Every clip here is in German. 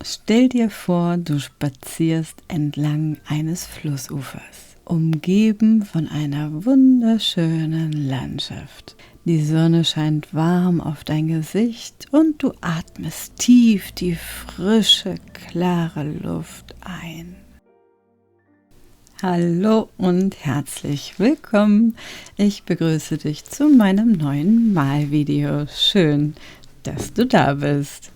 Stell dir vor, du spazierst entlang eines Flussufers, umgeben von einer wunderschönen Landschaft. Die Sonne scheint warm auf dein Gesicht und du atmest tief die frische, klare Luft ein. Hallo und herzlich willkommen. Ich begrüße dich zu meinem neuen Malvideo. Schön, dass du da bist.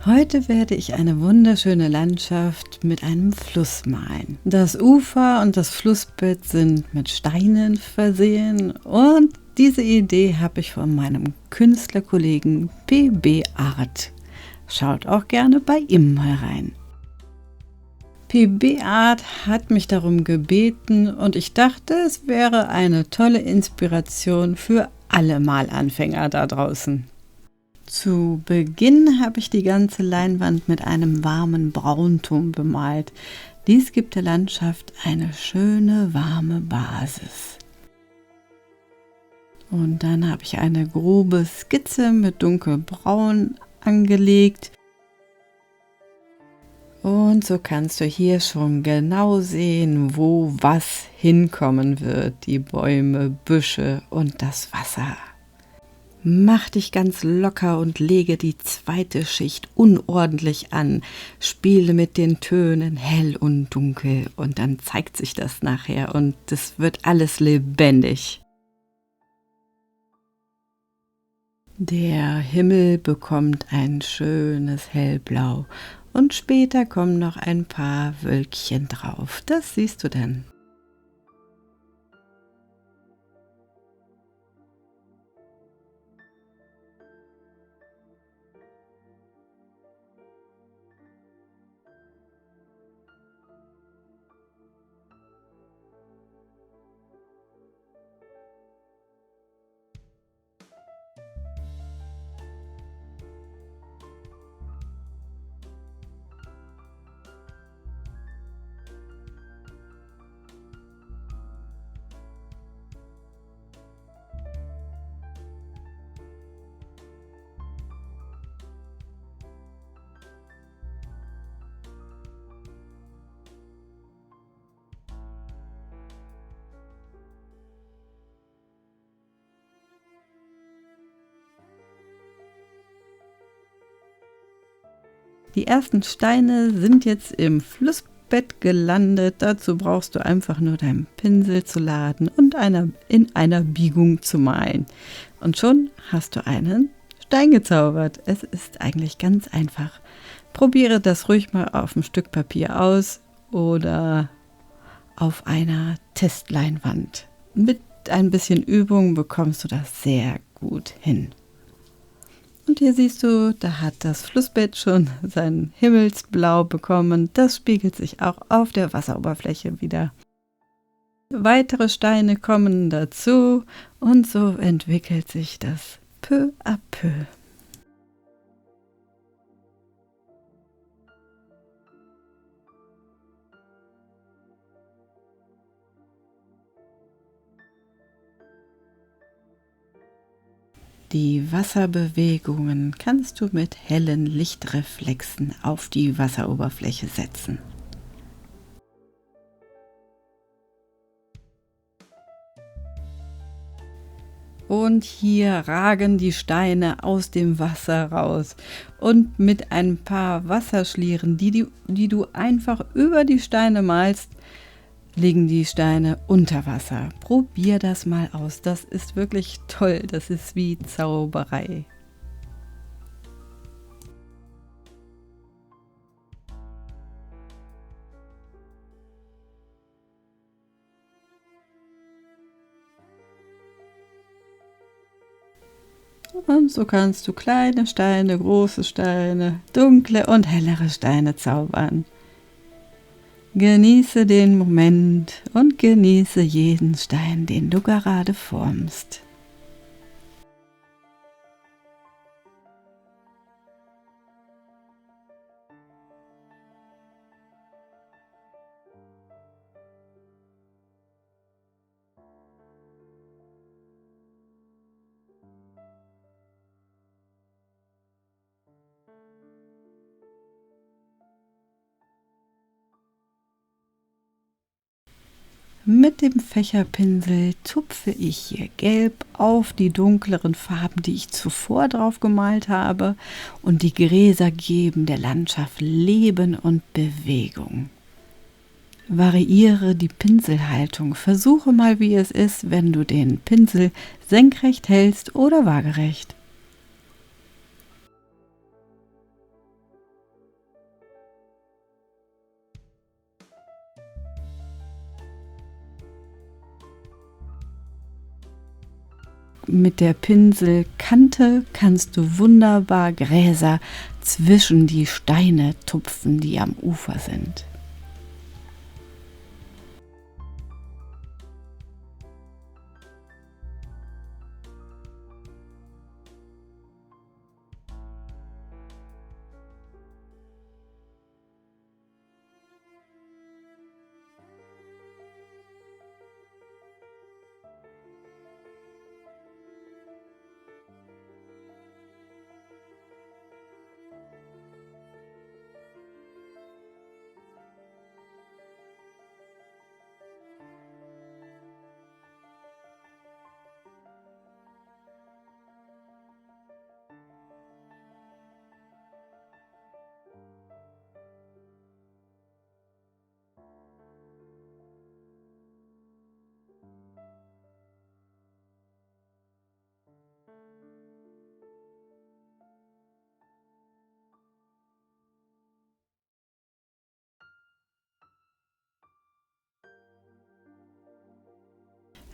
Heute werde ich eine wunderschöne Landschaft mit einem Fluss malen. Das Ufer und das Flussbett sind mit Steinen versehen und diese Idee habe ich von meinem Künstlerkollegen PB Art. Schaut auch gerne bei ihm mal rein. PB Art hat mich darum gebeten und ich dachte, es wäre eine tolle Inspiration für alle Malanfänger da draußen. Zu Beginn habe ich die ganze Leinwand mit einem warmen Braunton bemalt. Dies gibt der Landschaft eine schöne, warme Basis. Und dann habe ich eine grobe Skizze mit dunkelbraun angelegt. Und so kannst du hier schon genau sehen, wo was hinkommen wird. Die Bäume, Büsche und das Wasser. Mach dich ganz locker und lege die zweite Schicht unordentlich an. Spiele mit den Tönen hell und dunkel und dann zeigt sich das nachher und es wird alles lebendig. Der Himmel bekommt ein schönes Hellblau und später kommen noch ein paar Wölkchen drauf. Das siehst du dann. Die ersten Steine sind jetzt im Flussbett gelandet. Dazu brauchst du einfach nur deinen Pinsel zu laden und in einer Biegung zu malen. Und schon hast du einen Stein gezaubert. Es ist eigentlich ganz einfach. Probiere das ruhig mal auf ein Stück Papier aus oder auf einer Testleinwand. Mit ein bisschen Übung bekommst du das sehr gut hin. Und hier siehst du, da hat das Flussbett schon sein Himmelsblau bekommen. Das spiegelt sich auch auf der Wasseroberfläche wieder. Weitere Steine kommen dazu und so entwickelt sich das peu à peu. Die Wasserbewegungen kannst du mit hellen Lichtreflexen auf die Wasseroberfläche setzen. Und hier ragen die Steine aus dem Wasser raus. Und mit ein paar Wasserschlieren, die du einfach über die Steine malst, liegen die Steine unter Wasser. Probier das mal aus. Das ist wirklich toll. Das ist wie Zauberei. Und so kannst du kleine Steine, große Steine, dunkle und hellere Steine zaubern. Genieße den Moment und genieße jeden Stein, den du gerade formst. Mit dem Fächerpinsel tupfe ich hier gelb auf die dunkleren Farben, die ich zuvor drauf gemalt habe, und die Gräser geben der Landschaft Leben und Bewegung. Variiere die Pinselhaltung. Versuche mal, wie es ist, wenn du den Pinsel senkrecht hältst oder waagerecht. Mit der Pinselkante kannst du wunderbar Gräser zwischen die Steine tupfen, die am Ufer sind.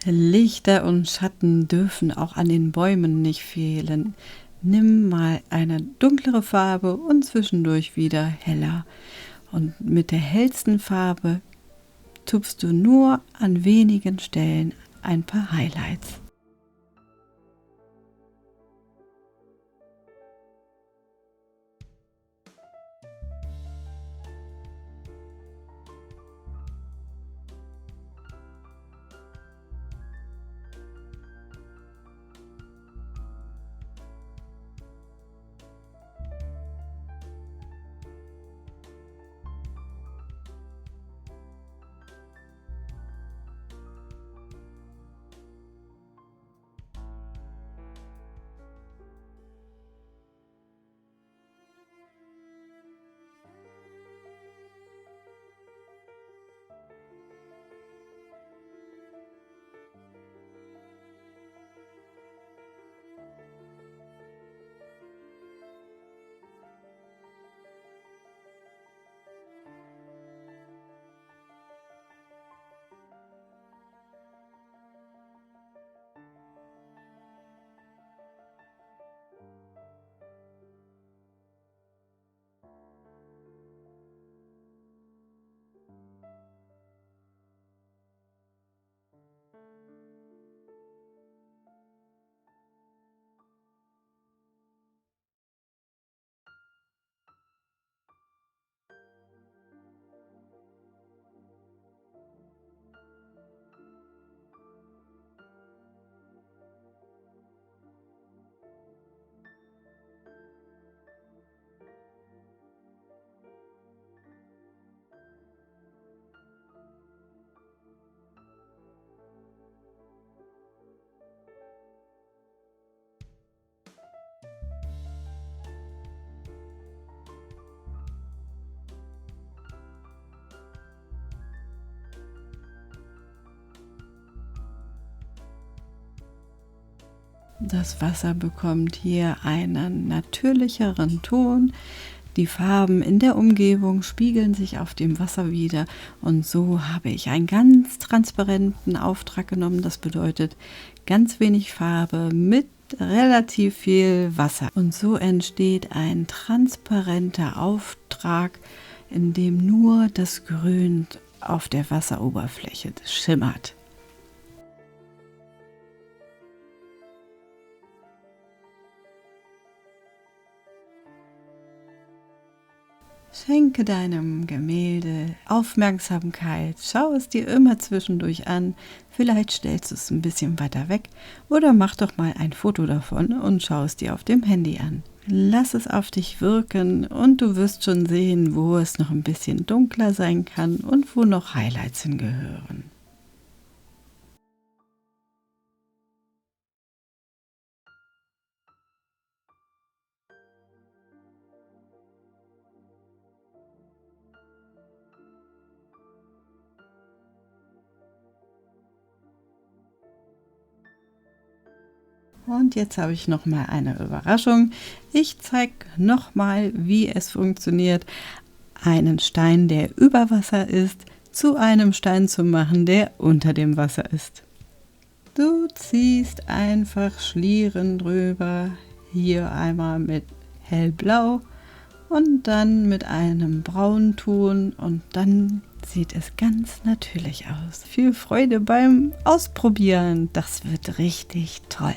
Lichter und Schatten dürfen auch an den Bäumen nicht fehlen. Nimm mal eine dunklere Farbe und zwischendurch wieder heller. Und mit der hellsten Farbe tupfst du nur an wenigen Stellen ein paar Highlights. Das Wasser bekommt hier einen natürlicheren Ton. Die Farben in der Umgebung spiegeln sich auf dem Wasser wider und so habe ich einen ganz transparenten Auftrag genommen. Das bedeutet ganz wenig Farbe mit relativ viel Wasser. Und so entsteht ein transparenter Auftrag, in dem nur das Grün auf der Wasseroberfläche schimmert. Schenke deinem Gemälde Aufmerksamkeit, schau es dir immer zwischendurch an, vielleicht stellst du es ein bisschen weiter weg oder mach doch mal ein Foto davon und schau es dir auf dem Handy an. Lass es auf dich wirken und du wirst schon sehen, wo es noch ein bisschen dunkler sein kann und wo noch Highlights hingehören. Und jetzt habe ich noch mal eine Überraschung. Ich zeige noch mal, wie es funktioniert, einen Stein, der über Wasser ist, zu einem Stein zu machen, der unter dem Wasser ist. Du ziehst einfach Schlieren drüber, hier einmal mit hellblau und dann mit einem Braunton und dann sieht es ganz natürlich aus. Viel Freude beim Ausprobieren, das wird richtig toll.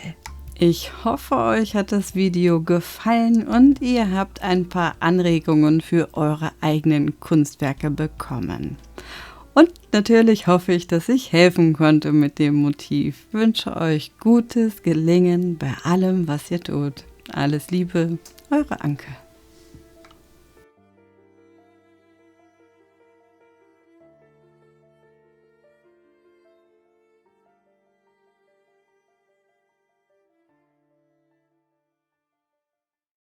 Ich hoffe, euch hat das Video gefallen und ihr habt ein paar Anregungen für eure eigenen Kunstwerke bekommen. Und natürlich hoffe ich, dass ich helfen konnte mit dem Motiv. Ich wünsche euch gutes Gelingen bei allem, was ihr tut. Alles Liebe, eure Anke.